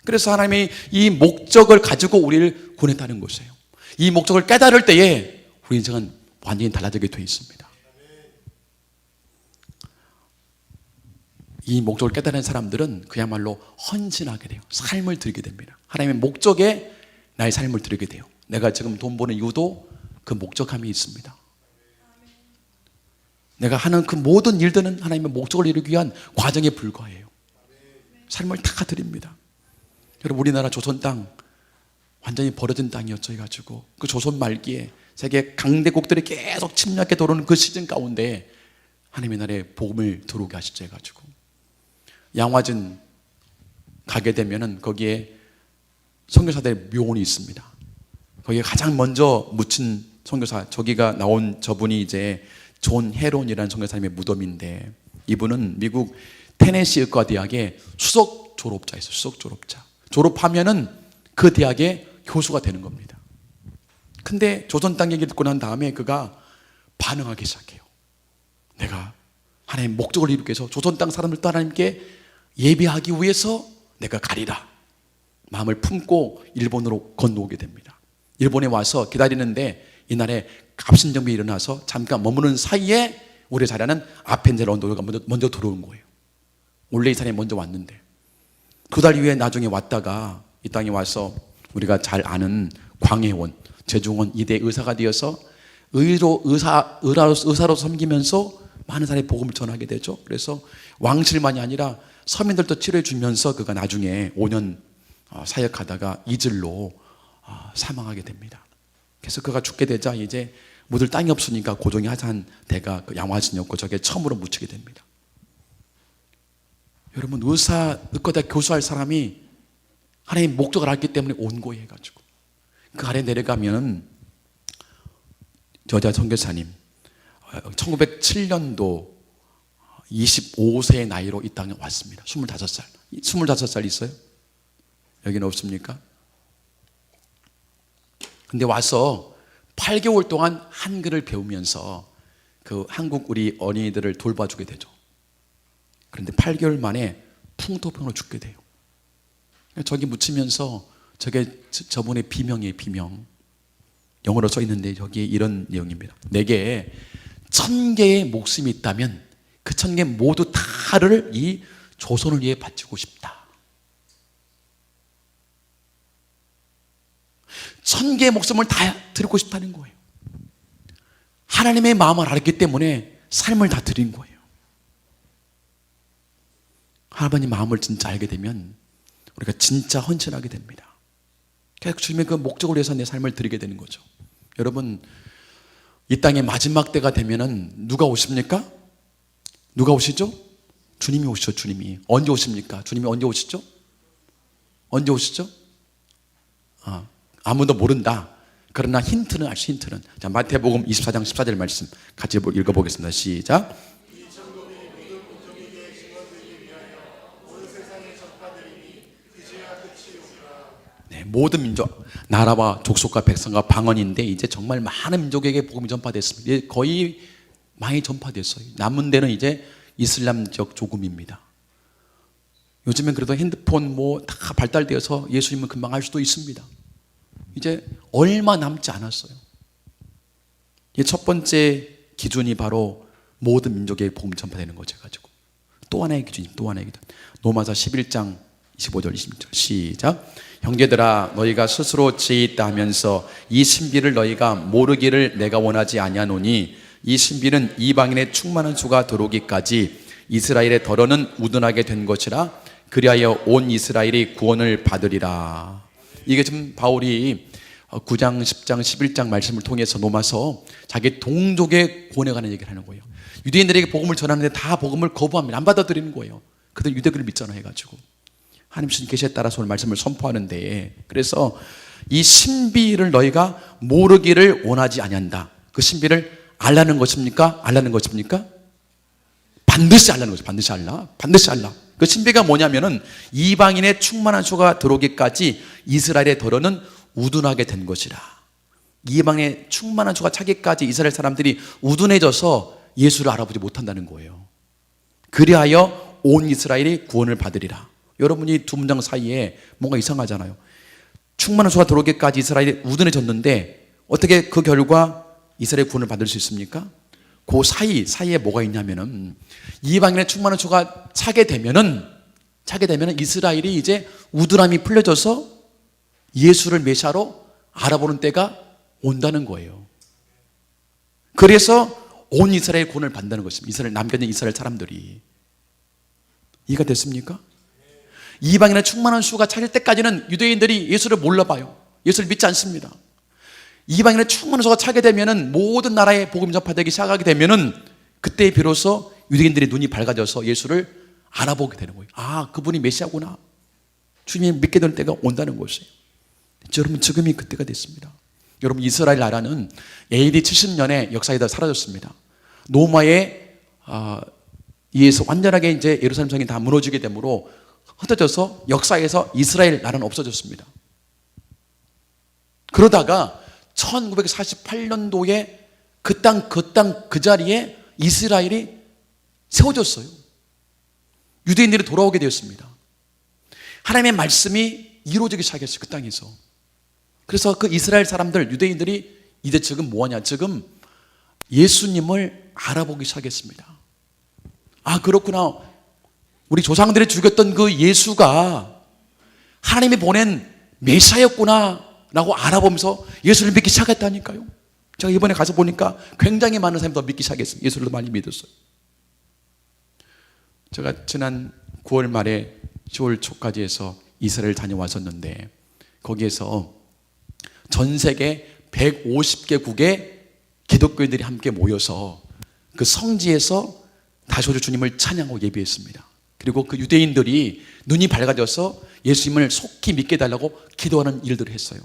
그래서 하나님이 이 목적을 가지고 우리를 구원했다는 것이에요. 이 목적을 깨달을 때에 우리 인생은 완전히 달라지게 되어 있습니다. 이 목적을 깨달은 사람들은 그야말로 헌신하게 돼요. 삶을 드리게 됩니다. 하나님의 목적에 나의 삶을 드리게 돼요. 내가 지금 돈 버는 이유도 그 목적함이 있습니다. 내가 하는 그 모든 일들은 하나님의 목적을 이루기 위한 과정에 불과해요. 삶을 다 드립니다. 여러분, 우리나라 조선 땅 완전히 버려진 땅이었죠. 해가지고 그 조선 말기에 세계 강대국들이 계속 침략해 들어오는 그 시즌 가운데 하나님의 나라에 복음을 들어오게 하시죠. 해가지고 양화진 가게 되면은 거기에 선교사들의 묘원이 있습니다. 거기에 가장 먼저 묻힌 선교사, 저기가 나온 저분이 이제 존 헤론이라는 선교사님의 무덤인데, 이분은 미국 테네시 의과대학의 수석 졸업자였어요. 수석 졸업자. 졸업하면은 그 대학의 교수가 되는 겁니다. 근데 조선 땅 얘기 듣고 난 다음에 그가 반응하기 시작해요. 내가 하나님의 목적을 이루기 위해서 조선 땅 사람들도 하나님께 예배하기 위해서 내가 가리라 마음을 품고 일본으로 건너오게 됩니다. 일본에 와서 기다리는데 이날에 갑신정변이 일어나서 잠깐 머무는 사이에 우리 자리하는 아펜젤 언도가 먼저 들어온 거예요. 원래 이 사람이 먼저 왔는데 2달 후에 나중에 왔다가 이 땅에 와서 우리가 잘 아는 광해원, 제중원 2대 의사가 되어서 의사로 섬기면서 많은 사람이 복음을 전하게 되죠. 그래서 왕실만이 아니라 서민들도 치료해 주면서 그가 나중에 5년 사역하다가 이질로 사망하게 됩니다. 그래서 그가 죽게 되자 이제 묻을 땅이 없으니까 고종이 하자한 데가 그 양화진이었고 저게 처음으로 묻히게 됩니다. 여러분, 의과대학 교수할 사람이 하나님의 목적을 알기 때문에 온 거예요. 해가지고 그 아래 내려가면 여자 선교사님 1907년도 25세의 나이로 이 땅에 왔습니다. 25살 있어요? 여기는 없습니까? 근데 와서 8개월 동안 한글을 배우면서 그 한국 우리 어린이들을 돌봐주게 되죠. 그런데 8개월 만에 풍토병으로 죽게 돼요. 저기 묻히면서 저게 저분의 비명이에요. 비명. 영어로 써 있는데 여기에 이런 내용입니다. 내게 1000개의 목숨이 있다면 그 1000개 모두 다를 이 조선을 위해 바치고 싶다. 1000개의 목숨을 다 드리고 싶다는 거예요. 하나님의 마음을 알았기 때문에 삶을 다 드린 거예요. 하나님 마음을 진짜 알게 되면 우리가 진짜 헌신하게 됩니다. 계속 주님의 그 목적을 위해서 내 삶을 드리게 되는 거죠. 여러분, 이 땅의 마지막 때가 되면은 누가 오십니까? 누가 오시죠? 주님이 오시죠. 주님이. 언제 오십니까? 주님이 언제 오시죠? 언제 오시죠? 아무도 모른다. 그러나 힌트는 알수, 힌트는. 자, 마태복음 24장 14절 말씀 같이 읽어보겠습니다. 시작. 네, 모든 민족, 나라와 족속과 백성과 방언인데 이제 정말 많은 민족에게 복음이 전파됐습니다. 이제 거의 많이 전파됐어요. 남은 데는 이제 이슬람적 조금입니다. 요즘엔 그래도 핸드폰 뭐 다 발달되어서 예수님은 금방 알 수도 있습니다. 이제 얼마 남지 않았어요. 첫 번째 기준이 바로 모든 민족에게 복음 전파되는 거죠. 가지고 또 하나의 기준이, 또 하나의 기준. 로마서 11장 25절 26절 시작. 형제들아, 너희가 스스로 지혜 있다 하면서 이 신비를 너희가 모르기를 내가 원하지 아니하노니 이 신비는 이방인의 충만한 수가 들어오기까지 이스라엘의 덜어는 우둔하게 된 것이라. 그리하여 온 이스라엘이 구원을 받으리라. 이게 지금 바울이 9장, 10장, 11장 말씀을 통해서 로마서 자기 동족의 구원에 관한 얘기를 하는 거예요. 유대인들에게 복음을 전하는데 다 복음을 거부합니다. 안 받아들이는 거예요. 그들 유대교를 믿잖아 해가지고. 하나님 주신 계시에 따라서 오늘 말씀을 선포하는데, 그래서 이 신비를 너희가 모르기를 원하지 아니한다. 그 신비를 알라는 것입니까? 알라는 것입니까? 반드시 알라는 거죠. 반드시 알라. 반드시 알라. 그 신비가 뭐냐면은 이방인의 충만한 수가 들어오기까지 이스라엘의 덜어는 우둔하게 된 것이라. 이방인의 충만한 수가 차기까지 이스라엘 사람들이 우둔해져서 예수를 알아보지 못한다는 거예요. 그리하여 온 이스라엘이 구원을 받으리라. 여러분이 두 문장 사이에 뭔가 이상하잖아요. 충만한 수가 들어오기까지 이스라엘이 우둔해졌는데 어떻게 그 결과 이스라엘 구원을 받을 수 있습니까? 그 사이에 뭐가 있냐면은 이방인의 충만한 수가 차게 되면은 이스라엘이 이제 우둔함이 풀려져서 예수를 메시아로 알아보는 때가 온다는 거예요. 그래서 온 이스라엘 구원을 받는다는 것입니다. 이스라엘 남겨진 이스라엘 사람들이. 이해가 됐습니까? 이방인의 충만한 수가 차질 때까지는 유대인들이 예수를 몰라봐요. 예수를 믿지 않습니다. 이방인의 충만한 수가 차게 되면은 모든 나라에 복음이 전파되기 시작하게 되면은 그때 비로소 유대인들의 눈이 밝아져서 예수를 알아보게 되는 거예요. 아, 그분이 메시아구나. 주님이 믿게 되는 때가 온다는 것이에요. 여러분, 지금이 그때가 됐습니다. 여러분, 이스라엘 나라는 AD 70년에 역사에 다 사라졌습니다. 로마에 의해서 완전하게 이제 예루살렘 성이 다 무너지게 되므로 흩어져서 역사에서 이스라엘 나라는 없어졌습니다. 그러다가 1948년도에 그 땅 그 자리에 이스라엘이 세워졌어요. 유대인들이 돌아오게 되었습니다. 하나님의 말씀이 이루어지기 시작했어요. 그 땅에서. 그래서 그 이스라엘 사람들, 유대인들이 이제 지금 뭐하냐? 지금 예수님을 알아보기 시작했습니다. 아, 그렇구나. 우리 조상들이 죽였던 그 예수가 하나님이 보낸 메시아였구나 라고 알아보면서 예수를 믿기 시작했다니까요. 제가 이번에 가서 보니까 굉장히 많은 사람이 더 믿기 시작했어요. 예수를 더 많이 믿었어요. 제가 지난 9월 말에 10월 초까지 해서 이스라엘 다녀왔었는데 거기에서 전 세계 150개국의 기독교인들이 함께 모여서 그 성지에서 다시 오실 주님을 찬양하고 예배했습니다. 그리고 그 유대인들이 눈이 밝아져서 예수님을 속히 믿게 해달라고 기도하는 일들을 했어요.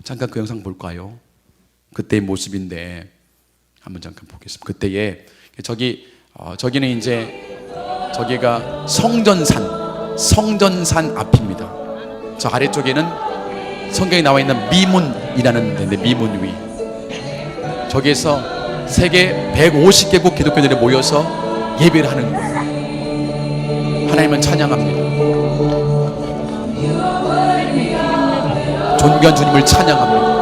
잠깐 그 영상 볼까요? 그때의 모습인데 한번 잠깐 보겠습니다. 그때에 저기는 이제 저기가 성전산 앞입니다. 저 아래쪽에는 성경에 나와 있는 미문이라는 데인데 미문 위. 저기에서 세계 150개국 기독교인들이 모여서 예배를 하는 거예요. 하나님은 찬양합니다. 존귀한 주님을 찬양합니다.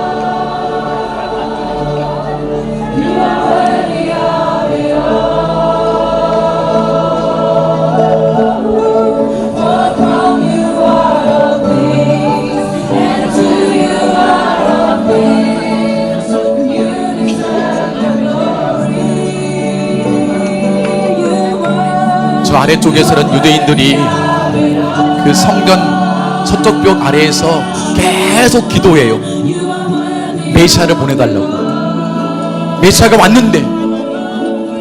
아래쪽에서는 유대인들이 그 성전 서쪽 벽 아래에서 계속 기도해요. 메시아를 보내달라고. 메시아가 왔는데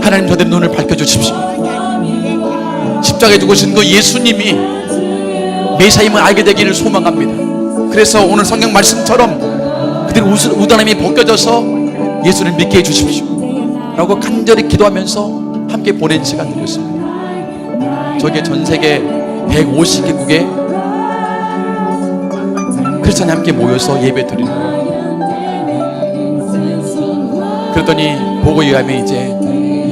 하나님 저들의 눈을 밝혀주십시오. 십자가에 죽으신 그 예수님이 메시아임을 알게 되기를 소망합니다. 그래서 오늘 성경 말씀처럼 그들의 우단함이 벗겨져서 예수를 믿게 해주십시오 라고 간절히 기도하면서 함께 보낸 시간들이었습니다. 저게 전세계 150개국의 크리스찬이 함께 모여서 예배 드리는 거예요. 그랬더니 보고에 의하면 이제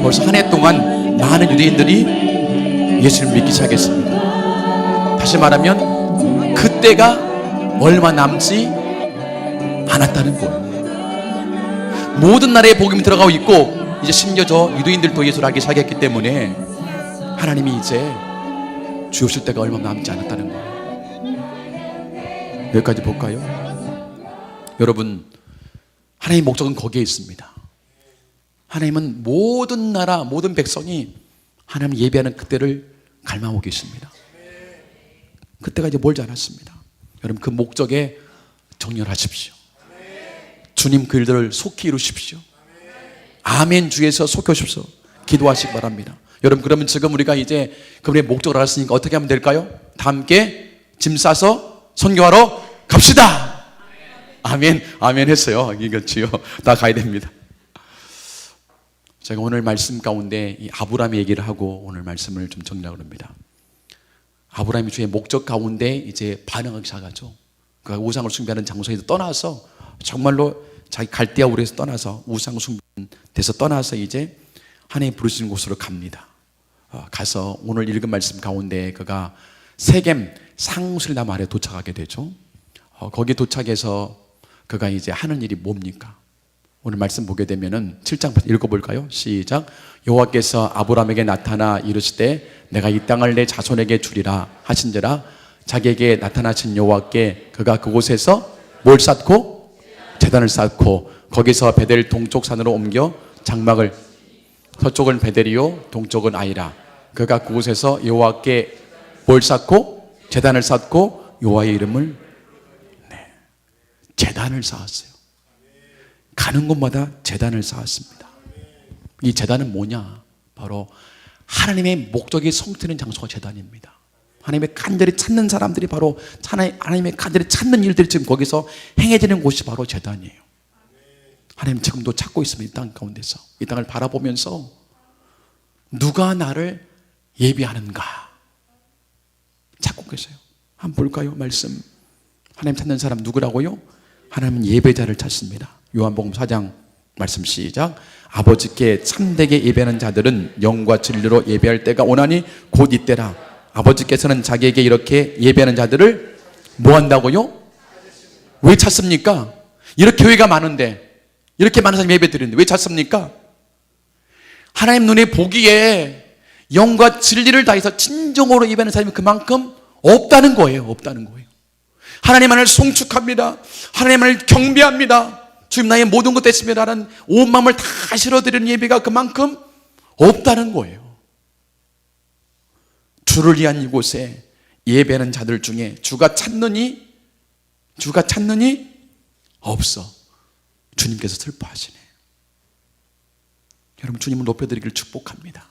벌써 한 해 동안 많은 유대인들이 예수를 믿기 시작했습니다. 다시 말하면 그때가 얼마 남지 않았다는 거예요. 모든 나라에 복음이 들어가고 있고 이제 심지어 저 유대인들도 예수를 알기 시작했기 때문에 하나님이 이제 주옵실 때가 얼마 남지 않았다는 거예요. 여기까지 볼까요? 여러분, 하나님의 목적은 거기에 있습니다. 하나님은 모든 나라, 모든 백성이 하나님 예배하는 그때를 갈망하고 계십니다. 그때가 이제 멀지 않았습니다. 여러분, 그 목적에 정렬하십시오. 주님 그 일들을 속히 이루십시오. 아멘 주에서 속히 오십시오. 기도하시기 바랍니다. 여러분, 그러면 지금 우리가 이제 그분의 목적을 알았으니까 어떻게 하면 될까요? 다 함께 짐 싸서 선교하러 갑시다. 아멘. 아멘 했어요. 이거지요. 다 가야 됩니다. 제가 오늘 말씀 가운데 이 아브라함의 얘기를 하고 오늘 말씀을 좀 정리하려 합니다. 아브라함이 주의 목적 가운데 이제 반응하기 시작하죠. 그 우상을 숭배하는 장소에서 떠나서 정말로 자기 갈대아 우르에서 떠나서 우상 숭배에서 떠나서 이제 하나님 부르시는 곳으로 갑니다. 가서 오늘 읽은 말씀 가운데 그가 세겜 상수리나무 아래 도착하게 되죠. 거기 도착해서 그가 이제 하는 일이 뭡니까? 오늘 말씀 보게 되면은 7장 읽어볼까요? 시작. 여호와께서 아브라함에게 나타나 이르시되 내가 이 땅을 내 자손에게 주리라 하신지라 자기에게 나타나신 여호와께 그가 그곳에서 뭘 쌓고? 제단을 쌓고 거기서 베델 동쪽 산으로 옮겨 장막을 서쪽은 베델이요 동쪽은 아이라 그가 그곳에서 여호와께 뭘 쌓고? 제단을 쌓고 여호와의 이름을 제단을 쌓았어요. 가는 곳마다 제단을 쌓았습니다. 이 제단은 뭐냐? 바로 하나님의 목적이 성취되는 장소가 제단입니다. 하나님의 간절히 찾는 사람들이 바로 하나님의 간절히 찾는 일들이 지금 거기서 행해지는 곳이 바로 제단이에요. 하나님 지금도 찾고 있습니다. 이 땅 가운데서 이 땅을 바라보면서 누가 나를 예비하는가 찾고 계세요. 한번 볼까요? 말씀. 하나님 찾는 사람 누구라고요? 하나님은 예배자를 찾습니다. 요한복음 4장 말씀 시작. 아버지께 참되게 예배하는 자들은 영과 진리로 예배할 때가 오나니 곧 이때라. 아버지께서는 자기에게 이렇게 예배하는 자들을 뭐 한다고요? 왜 찾습니까? 이렇게 교회가 많은데 이렇게 많은 사람이 예배 드리는데 왜 찾습니까? 하나님 눈에 보기에 영과 진리를 다해서 진정으로 예배하는 사람이 그만큼 없다는 거예요. 없다는 거예요. 하나님만을 송축합니다. 하나님만을 경배합니다. 주님 나의 모든 것 됐습니다라는 온 마음을 다 실어드리는 예배가 그만큼 없다는 거예요. 주를 위한 이곳에 예배하는 자들 중에 주가 찾느니 없어. 주님께서 슬퍼하시네. 여러분 주님을 높여드리기를 축복합니다.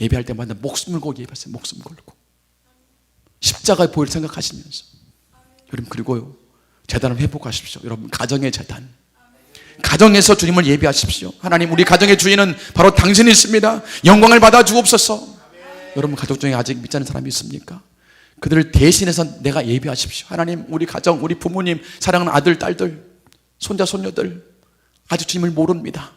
예배할 때마다 목숨을 걸고 예배하세요. 목숨 걸고 십자가의 보혈을 생각하시면서 여러분 그리고요 제단을 회복하십시오. 여러분 가정의 제단, 가정에서 주님을 예배하십시오. 하나님 우리 가정의 주인은 바로 당신이십니다. 영광을 받아 주옵소서. 여러분 가족 중에 아직 믿지 않는 사람이 있습니까? 그들을 대신해서 내가 예배하십시오. 하나님 우리 가정, 우리 부모님, 사랑하는 아들, 딸들, 손자, 손녀들 아직 주님을 모릅니다.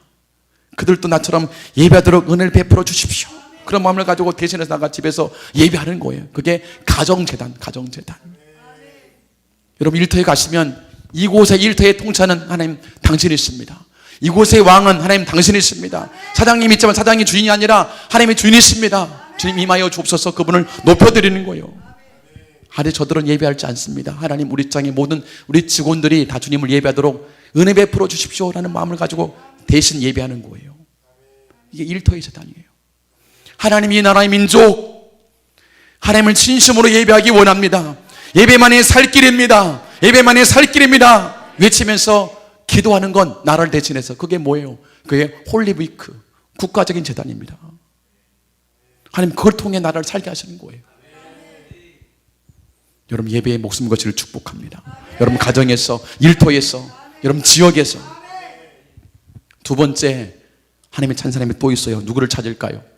그들도 나처럼 예배하도록 은혜를 베풀어 주십시오. 그런 마음을 가지고 대신해서 나가 집에서 예배하는 거예요. 그게 가정재단, 가정재단. 여러분 일터에 가시면 이곳의 일터의 통치하는 하나님 당신이십니다. 이곳의 왕은 하나님 당신이십니다. 사장님이 있지만 사장이 주인이 아니라 하나님의 주인이십니다. 주님 임하여 주옵소서. 그분을 높여드리는 거예요. 아래 저들은 예배하지 않습니다. 하나님 우리 땅의 모든 우리 직원들이 다 주님을 예배하도록 은혜 베풀어 주십시오 라는 마음을 가지고 대신 예배하는 거예요. 이게 일터의 재단이에요. 하나님 이 나라의 민족 하나님을 진심으로 예배하기 원합니다. 예배만이 살 길입니다. 예배만이 살 길입니다. 외치면서 기도하는 건 나라를 대신해서 그게 뭐예요? 그게 홀리위크, 국가적인 재단입니다. 하나님 그걸 통해 나라를 살게 하시는 거예요. 여러분 예배에 목숨 거치를 축복합니다. 여러분 가정에서, 일터에서, 여러분 지역에서. 두 번째 하나님의 찬 사람이 또 있어요. 누구를 찾을까요?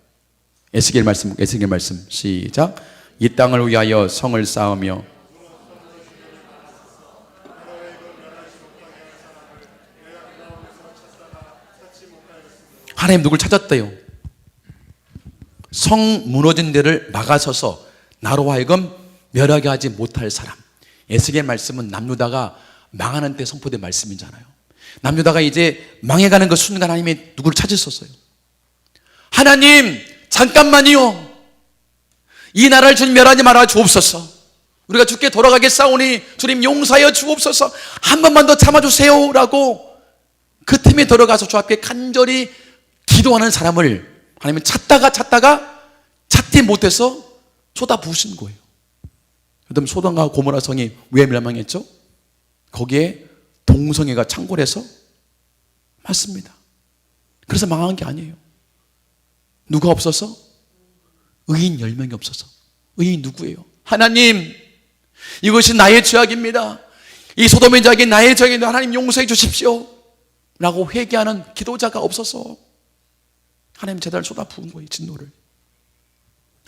에스겔 말씀 시작. 이 땅을 위하여 성을 쌓으며 하나님 누굴 찾았대요? 성 무너진 데를 막아서서 나로 하여금 멸하게 하지 못할 사람. 에스겔 말씀은 남유다가 망하는 때 선포된 말씀이잖아요. 남유다가 이제 망해가는 그 순간 하나님이 누구를 찾으셨어요? 하나님 잠깐만요. 이 나라를 주님 멸하지 말아 주옵소서. 우리가 주께 돌아가겠사오니 주님 용서하여 주옵소서. 한 번만 더 참아주세요 라고 그 틈에 들어가서 주 앞에 간절히 기도하는 사람을 하나님은 찾다가 찾지 못해서 쏟아부으신 거예요. 여러분 소돔과 고모라 성이 왜 멸망했죠? 거기에 동성애가 창궐해서 맞습니다. 그래서 망한 게 아니에요. 누가 없어서? 의인 10명이 없어서. 의인 누구예요? 하나님 이것이 나의 죄악입니다. 이 소돔의 죄악이 나의 죄악인데 하나님 용서해 주십시오 라고 회개하는 기도자가 없어서 하나님 제단을 쏟아부은 거예요. 진노를.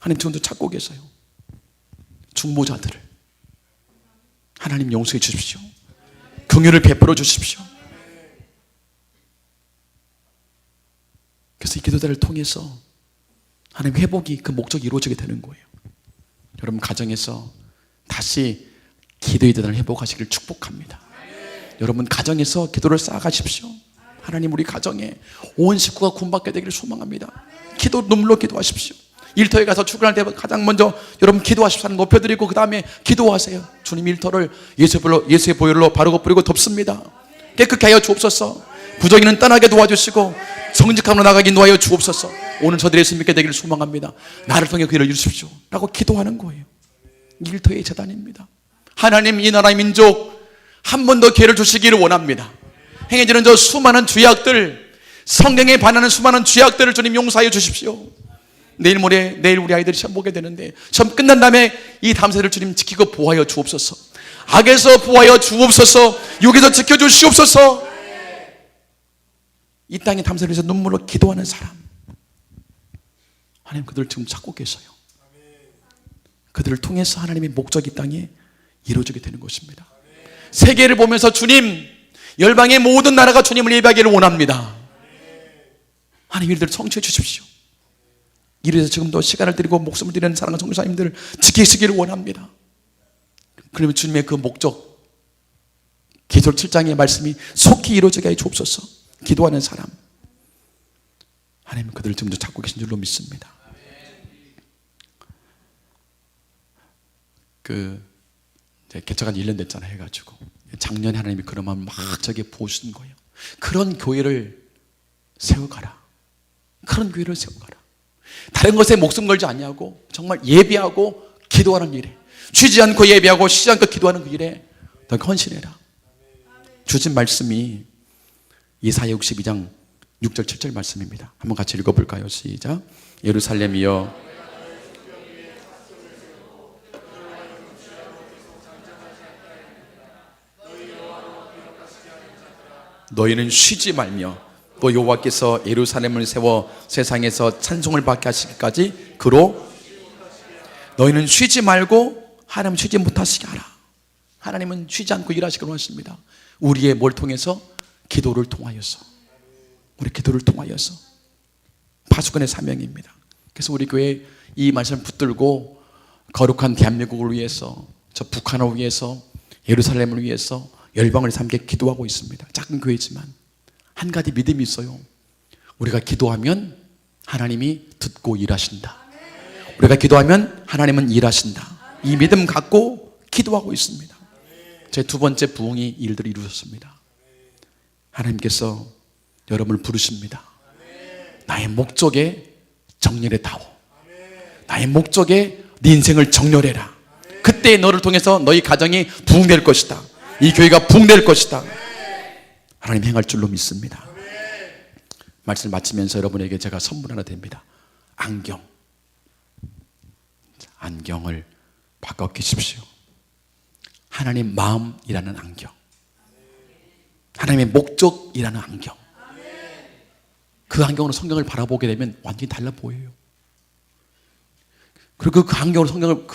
하나님 지금도 찾고 계세요. 중보자들을 하나님 용서해 주십시오. 긍휼을 베풀어 주십시오. 그래서 이 기도자를 통해서 하나님 회복이 그 목적이 이루어지게 되는 거예요. 여러분 가정에서 다시 기도의 대단을 회복하시기를 축복합니다. 여러분 가정에서 기도를 쌓아가십시오. 하나님 우리 가정에 온 식구가 구원받게 되기를 소망합니다. 기도 눈물로 기도하십시오. 일터에 가서 출근할 때 가장 먼저 여러분 기도하십시오. 하나님 높여드리고 그 다음에 기도하세요. 주님 일터를 예수의 보혈로 바르고 뿌리고 덮습니다. 깨끗게 하여 주옵소서. 부정인은 떠나게 도와주시고 정직함으로 나가게 인도하여 주옵소서. 오늘 저들의 예수 믿게 되기를 소망합니다. 나를 통해 그 일을 이루십시오 라고 기도하는 거예요. 일터의 재단입니다. 하나님 이 나라의 민족 한 번 더 기회를 주시기를 원합니다. 행해지는 저 수많은 죄악들, 성경에 반하는 수많은 죄악들을 주님 용서하여 주십시오. 내일 우리 아이들이 시험 보게 되는데 시험 끝난 다음에 이 다음 세대를 주님 지키고 보호하여 주옵소서. 악에서 보호하여 주옵소서. 육에서 지켜주시옵소서. 이 땅의 다음 세대를 위해서 눈물로 기도하는 사람 하나님 그들을 지금 찾고 계세요. 그들을 통해서 하나님의 목적이 땅에 이루어지게 되는 것입니다. 세계를 보면서 주님 열방의 모든 나라가 주님을 예배하기를 원합니다. 하나님 이들을 성취해 주십시오. 이래서 지금도 시간을 드리고 목숨을 드리는 사랑하는 성도님들을 지키시기를 원합니다. 그러면 주님의 그 목적 계시록 7장의 말씀이 속히 이루어지게 해 주옵소서. 기도하는 사람 하나님 그들을 지금도 찾고 계신 줄로 믿습니다. 이제 개척한 1년 됐잖아요 해가지고 작년에 하나님이 그런 마음 막 저게 보시는 거예요. 그런 교회를 세워가라. 그런 교회를 세워가라. 다른 것에 목숨 걸지 않냐고 정말 예배하고 기도하는 일에 쉬지 않고 예배하고 쉬지 않고 기도하는 그 일에 더 헌신해라. 주신 말씀이 이사야 62장 6절 7절 말씀입니다. 한번 같이 읽어볼까요? 시작. 예루살렘이여 너희는 쉬지 말며 또 여호와께서 예루살렘을 세워 세상에서 찬송을 받게 하시기까지 그로 너희는 쉬지 말고 하나님 쉬지 못하시게 하라. 하나님은 쉬지 않고 일하시기로 하십니다. 우리의 뭘 통해서? 기도를 통하여서. 우리 기도를 통하여서 파수꾼의 사명입니다. 그래서 우리 교회 이 말씀을 붙들고 거룩한 대한민국을 위해서 저 북한을 위해서 예루살렘을 위해서 열방을 삼게 기도하고 있습니다. 작은 교회지만 한 가지 믿음이 있어요. 우리가 기도하면 하나님이 듣고 일하신다. 우리가 기도하면 하나님은 일하신다. 이 믿음 갖고 기도하고 있습니다. 제 두 번째 부흥이 일들을 이루셨습니다. 하나님께서 여러분을 부르십니다. 나의 목적에 정렬에 다오. 나의 목적에 네 인생을 정렬해라. 그때 너를 통해서 너희 가정이 부흥될 것이다. 이 교회가 부흥될 것이다. 하나님 행할 줄로 믿습니다. 말씀을 마치면서 여러분에게 제가 선물 하나 드립니다. 안경을 바꿔 끼십시오. 하나님 마음이라는 안경, 하나님의 목적이라는 안경. 그 안경으로 성경을 바라보게 되면 완전히 달라 보여요. 그리고 그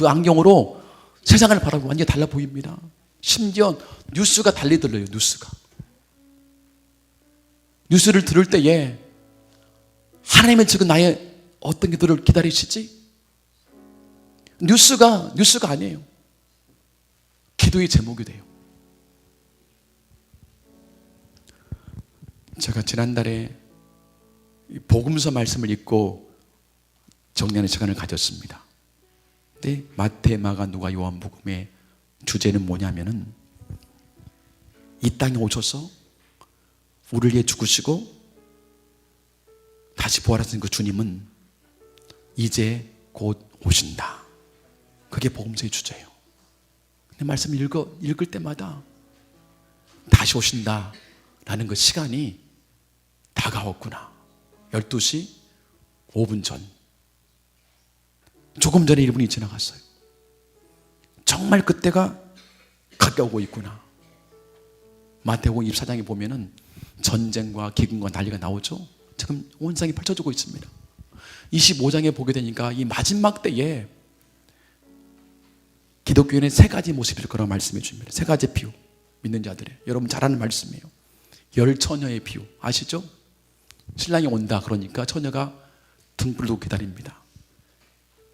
안경으로 세상을 바라보면 완전히 달라 보입니다. 심지어 뉴스가 달리 들려요. 뉴스를 들을 때에 하나님은 지금 나의 어떤 기도를 기다리시지? 뉴스가 아니에요. 기도의 제목이 돼요. 제가 지난달에 복음서 말씀을 읽고 정리하는 시간을 가졌습니다. 근데 마태, 마가, 누가, 요한복음의 주제는 뭐냐면은 이 땅에 오셔서 우리를 위해 죽으시고 다시 부활하신 그 주님은 이제 곧 오신다. 그게 복음서의 주제예요. 근데 말씀 읽을 때마다 다시 오신다라는 그 시간이 다가왔구나. 12시 5분 전, 조금 전에 1분이 지나갔어요. 정말 그때가 가까우고 있구나. 마태복음 24장에 보면은 전쟁과 기근과 난리가 나오죠. 지금 온 세상이 펼쳐지고 있습니다. 25장에 보게 되니까 이 마지막 때에 기독교인의 세 가지 모습일 거라고 말씀해 줍니다. 세 가지 비유, 믿는 자들의, 여러분 잘 아는 말씀이에요. 열 처녀의 비유 아시죠? 신랑이 온다 그러니까 처녀가 등불 두고 기다립니다.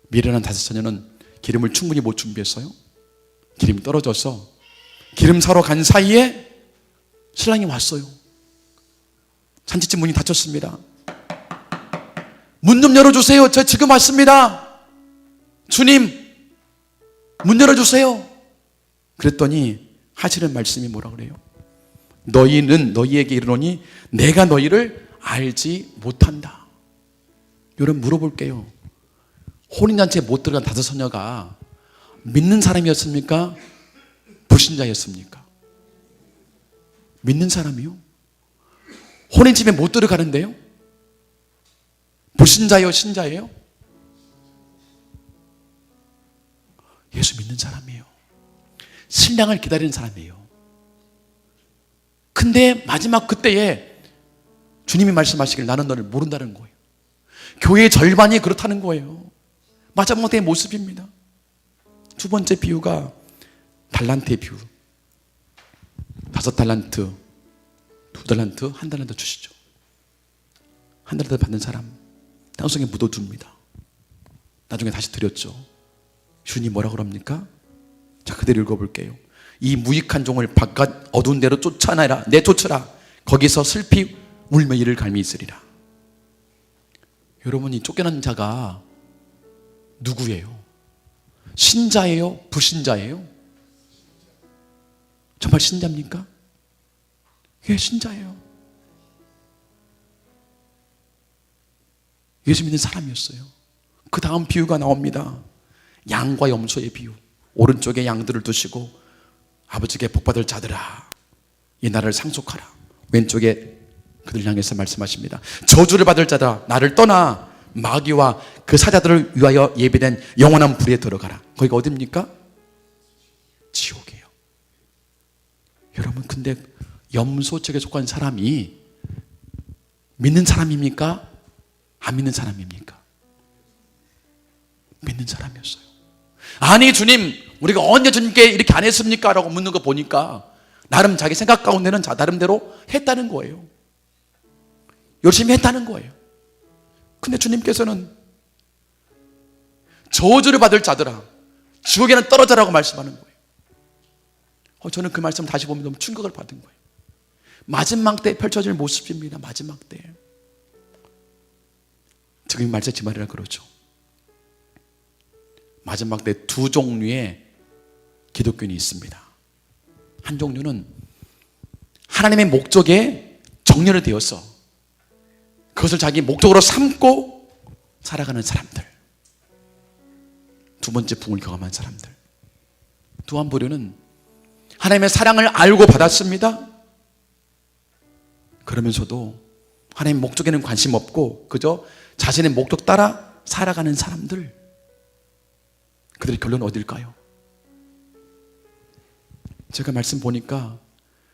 미련한 다섯 처녀는 기름을 충분히 못 준비했어요. 기름이 떨어져서 기름 사러 간 사이에 신랑이 왔어요. 잔치집 문이 닫혔습니다. 문 좀 열어주세요. 저 지금 왔습니다. 주님, 문 열어주세요. 그랬더니 하시는 말씀이 뭐라 그래요? 너희는 너희에게 이르노니 내가 너희를 알지 못한다. 여러분 물어볼게요. 혼인잔치에 못 들어간 다섯 처녀가 믿는 사람이었습니까? 불신자였습니까? 믿는 사람이요? 혼인집에 못 들어가는데요? 불신자예요? 신자예요? 예수 믿는 사람이에요. 신랑을 기다리는 사람이에요. 근데 마지막 그때에 주님이 말씀하시길 나는 너를 모른다는 거예요. 교회의 절반이 그렇다는 거예요. 마지막 때의 모습입니다. 두 번째 비유가 달란트의 비유. 5달란트, 2달란트, 1달란트 주시죠. 1달란트 받는 사람 땅속에 묻어둡니다. 나중에 다시 드렸죠. 주님 뭐라 그럽니까? 자, 그대로 읽어볼게요. 이 무익한 종을 바깥 어두운 데로 쫓아내라, 내쫓으라. 거기서 슬피 울며 이를 갈미 있으리라. 여러분, 이 쫓겨난 자가 누구예요? 신자예요? 불신자예요? 정말 신자입니까? 예, 신자예요. 예수 믿는 사람이었어요. 그 다음 비유가 나옵니다. 양과 염소의 비유. 오른쪽에 양들을 두시고 아버지께 복받을 자들아 이 나라를 상속하라. 왼쪽에 그들 향해서 말씀하십니다. 저주를 받을 자들아 나를 떠나 마귀와 그 사자들을 위하여 예비된 영원한 불에 들어가라. 거기가 어딥니까? 지옥이에요. 여러분, 근데 염소 쪽에 속한 사람이 믿는 사람입니까? 안 믿는 사람입니까? 믿는 사람이었어요. 아니 주님, 우리가 언제 주님께 이렇게 안 했습니까? 라고 묻는 거 보니까 나름 자기 생각 가운데는 나름대로 했다는 거예요. 열심히 했다는 거예요. 근데 주님께서는 저주를 받을 자들아 지옥에는 떨어져라고 말씀하는 거예요. 저는 그 말씀 다시 보면 너무 충격을 받은 거예요. 마지막 때 펼쳐질 모습입니다. 마지막 때. 지금 말세지 말이라 그러죠. 마지막 때 두 종류의 기독교인이 있습니다. 한 종류는 하나님의 목적에 정렬이 되어서 그것을 자기 목적으로 삼고 살아가는 사람들. 두 번째 부흥을 경험한 사람들. 또 한 부류는 하나님의 사랑을 알고 받았습니다. 그러면서도 하나님의 목적에는 관심 없고 그저 자신의 목적 따라 살아가는 사람들. 그들의 결론은 어딜까요? 제가 말씀 보니까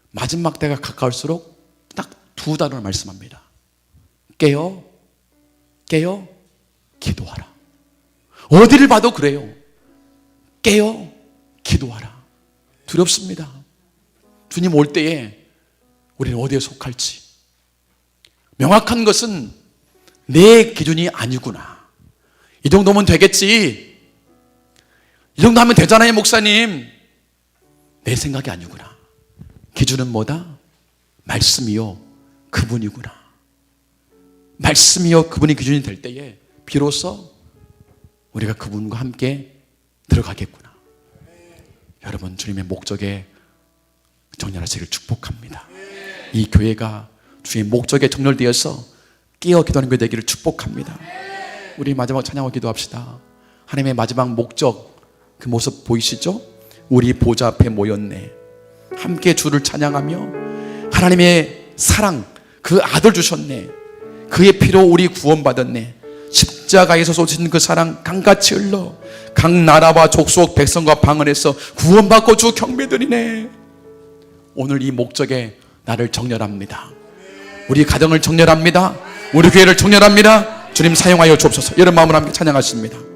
마지막 때가 가까울수록 딱 두 단어를 말씀합니다. 깨어 기도하라. 어디를 봐도 그래요. 깨어 기도하라. 두렵습니다. 주님 올 때에 우리는 어디에 속할지. 명확한 것은 내 기준이 아니구나. 이 정도면 되겠지. 이 정도 하면 되잖아요, 목사님. 내 생각이 아니구나. 기준은 뭐다? 말씀이요, 그분이구나. 말씀이요, 그분이 기준이 될 때에 비로소 우리가 그분과 함께 들어가겠구나. 여러분, 주님의 목적에 정렬하시기를 축복합니다. 이 교회가 주의 목적에 정렬되어서 깨어 기도하는 게 되기를 축복합니다. 우리 마지막 찬양으로 기도합시다. 하나님의 마지막 목적, 그 모습 보이시죠? 우리 보좌 앞에 모였네. 함께 주를 찬양하며 하나님의 사랑, 그 아들 주셨네. 그의 피로 우리 구원받았네. 십자가에서 쏟으신 그 사랑 강같이 흘러 각 나라와 족속 백성과 방언에서 구원받고 주 경배드리네. 오늘 이 목적에 나를 정렬합니다. 우리 가정을 정렬합니다. 우리 교회를 정렬합니다. 주님 사용하여 주옵소서. 여러분 마음으로 함께 찬양하십니다.